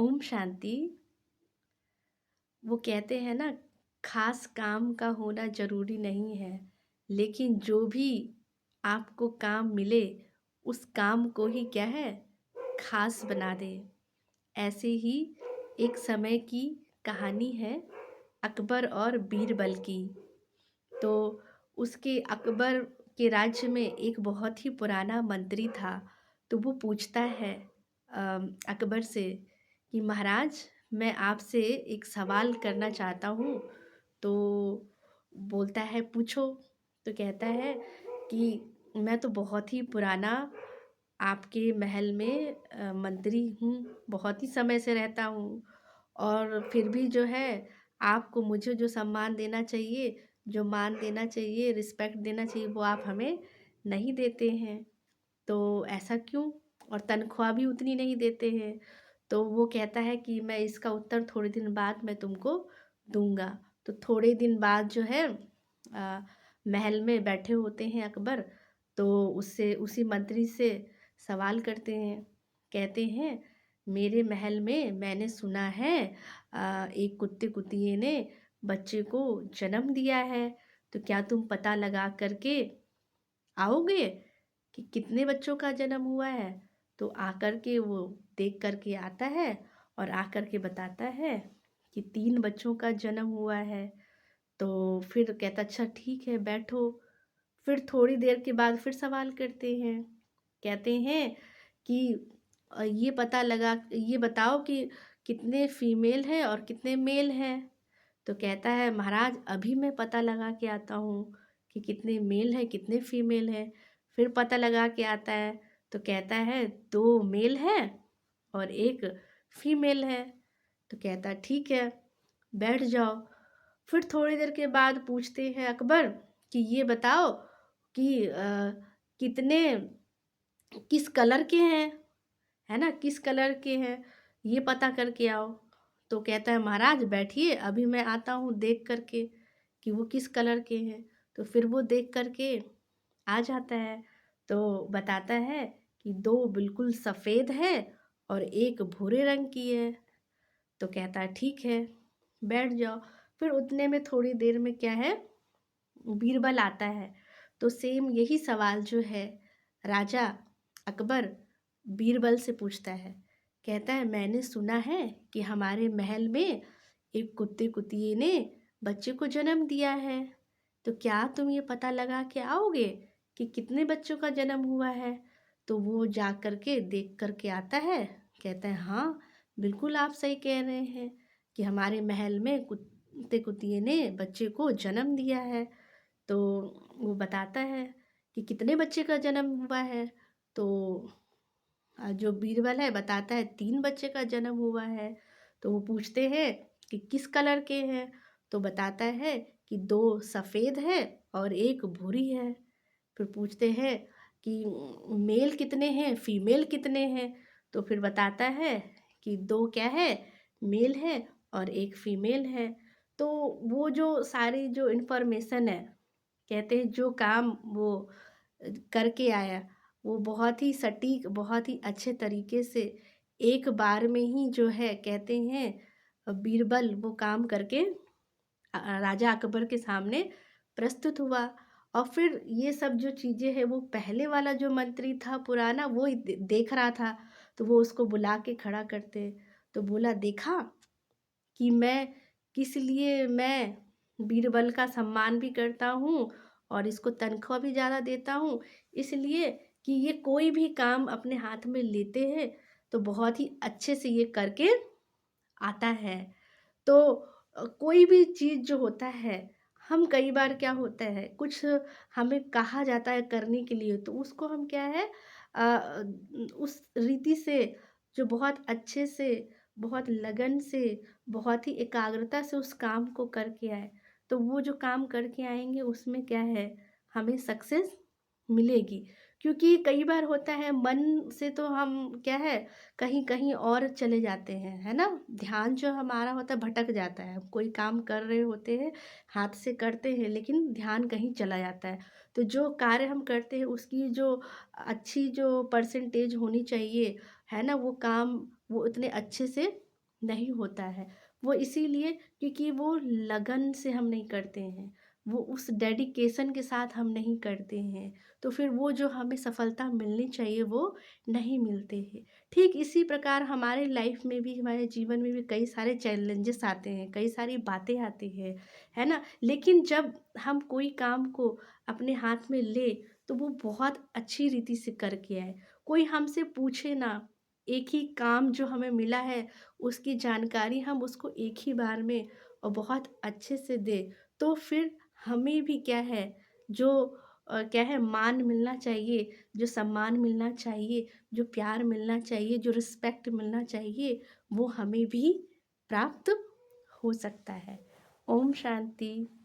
ओम शांति। वो कहते हैं ना, खास काम का होना ज़रूरी नहीं है, लेकिन जो भी आपको काम मिले, उस काम को ही क्या है, खास बना दे। ऐसे ही एक समय की कहानी है अकबर और बीरबल की। तो उसके अकबर के राज्य में एक बहुत ही पुराना मंत्री था। तो वो पूछता है अकबर से कि महाराज, मैं आपसे एक सवाल करना चाहता हूँ। तो बोलता है, पूछो। तो कहता है कि मैं तो बहुत ही पुराना आपके महल में मंत्री हूँ, बहुत ही समय से रहता हूँ, और फिर भी जो है आपको मुझे जो सम्मान देना चाहिए, जो मान देना चाहिए, रिस्पेक्ट देना चाहिए, वो आप हमें नहीं देते हैं। तो ऐसा क्यों? और तनख्वाह भी उतनी नहीं देते हैं। तो वो कहता है कि मैं इसका उत्तर थोड़े दिन बाद मैं तुमको दूंगा। तो थोड़े दिन बाद जो है महल में बैठे होते हैं अकबर। तो उससे उसी मंत्री से सवाल करते हैं। कहते हैं, मेरे महल में मैंने सुना है एक कुत्ते कुतिए ने बच्चे को जन्म दिया है। तो क्या तुम पता लगा करके आओगे कि कितने बच्चों का जन्म हुआ है? तो आकर के वो देख कर के आता है और आकर के बताता है कि 3 बच्चों का जन्म हुआ है। तो फिर कहता, अच्छा ठीक है, बैठो। फिर थोड़ी देर के बाद फिर सवाल करते हैं। कहते हैं कि ये बताओ कि कितने फीमेल हैं और कितने मेल हैं? तो कहता है, महाराज अभी मैं पता लगा के आता हूँ कि कितने मेल हैं कितने फीमेल हैं। फिर पता लगा के आता है। तो कहता है, 2 मेल हैं और 1 फीमेल है। तो कहता है, ठीक है, बैठ जाओ। फिर थोड़ी देर के बाद पूछते हैं अकबर कि ये बताओ कि कितने किस कलर के हैं, है ना, किस कलर के हैं, ये पता करके आओ। तो कहता है, महाराज बैठिए, अभी मैं आता हूँ देख करके कि वो किस कलर के हैं। तो फिर वो देख करके आ जाता है। तो बताता है कि 2 बिल्कुल सफ़ेद है और 1 भूरे रंग की है। तो कहता है, ठीक है, बैठ जाओ। फिर उतने में थोड़ी देर में क्या है, बीरबल आता है। तो सेम यही सवाल जो है राजा अकबर बीरबल से पूछता है। कहता है, मैंने सुना है कि हमारे महल में एक कुत्ते कुतिए ने बच्चे को जन्म दिया है। तो क्या तुम ये पता लगा के आओगे कि कितने बच्चों का जन्म हुआ है? तो वो जा कर के देख कर के आता है। कहता है, हाँ, बिल्कुल आप सही कह रहे हैं कि हमारे महल में कुत्ते कुतिए ने बच्चे को जन्म दिया है। तो वो बताता है कि कितने बच्चे का जन्म हुआ है। तो जो बीरबल है बताता है 3 बच्चे का जन्म हुआ है। तो वो पूछते हैं कि किस कलर के हैं? तो बताता है कि 2 सफ़ेद है और 1 भूरी है। फिर पूछते हैं कि मेल कितने हैं, फीमेल कितने हैं? तो फिर बताता है कि 2 क्या है, मेल है और 1 फीमेल है। तो वो जो सारी जो इन्फॉर्मेशन है, कहते हैं जो काम वो करके आया, वो बहुत ही सटीक, बहुत ही अच्छे तरीके से एक बार में ही जो है, कहते हैं बीरबल वो काम करके राजा अकबर के सामने प्रस्तुत हुआ। और फिर ये सब जो चीज़ें हैं वो पहले वाला जो मंत्री था पुराना, वो ही देख रहा था। तो वो उसको बुला के खड़ा करते। तो बोला, देखा कि मैं किस लिए मैं बीरबल का सम्मान भी करता हूँ और इसको तनख्वाह भी ज़्यादा देता हूँ। इसलिए कि ये कोई भी काम अपने हाथ में लेते हैं तो बहुत ही अच्छे से ये करके आता है। तो कोई भी चीज़ जो होता है, हम कई बार क्या होता है, कुछ हमें कहा जाता है करने के लिए, तो उसको हम क्या है उस रीति से, जो बहुत अच्छे से, बहुत लगन से, बहुत ही एकाग्रता से उस काम को करके आए, तो वो जो काम करके आएँगे उसमें क्या है, हमें सक्सेस मिलेगी। क्योंकि कई बार होता है मन से तो हम क्या है, कहीं-कहीं और चले जाते हैं, है ना? ध्यान जो हमारा होता है भटक जाता है। हम कोई काम कर रहे होते हैं, हाथ से करते हैं लेकिन ध्यान कहीं चला जाता है। तो जो कार्य हम करते हैं उसकी जो अच्छी जो परसेंटेज होनी चाहिए, है ना? वो काम वो उतने अच्छे से नहीं होता है। वो इसीलिए क्योंकि वो लगन से हम नहीं करते हैं, वो उस डेडिकेशन के साथ हम नहीं करते हैं, तो फिर वो जो हमें सफलता मिलनी चाहिए वो नहीं मिलते हैं। ठीक इसी प्रकार हमारे लाइफ में भी, हमारे जीवन में भी कई सारे चैलेंजेस आते हैं, कई सारी बातें आती हैं, है ना? लेकिन जब हम कोई काम को अपने हाथ में लें, तो वो बहुत अच्छी रीति से करके आएँ। कोई हमसे पूछे ना, एक ही काम जो हमें मिला है उसकी जानकारी हम उसको एक ही बार में और बहुत अच्छे से दें, तो फिर हमें भी क्या है, जो क्या है, मान मिलना चाहिए, जो सम्मान मिलना चाहिए, जो प्यार मिलना चाहिए, जो रिस्पेक्ट मिलना चाहिए, वो हमें भी प्राप्त हो सकता है। ओम शांति।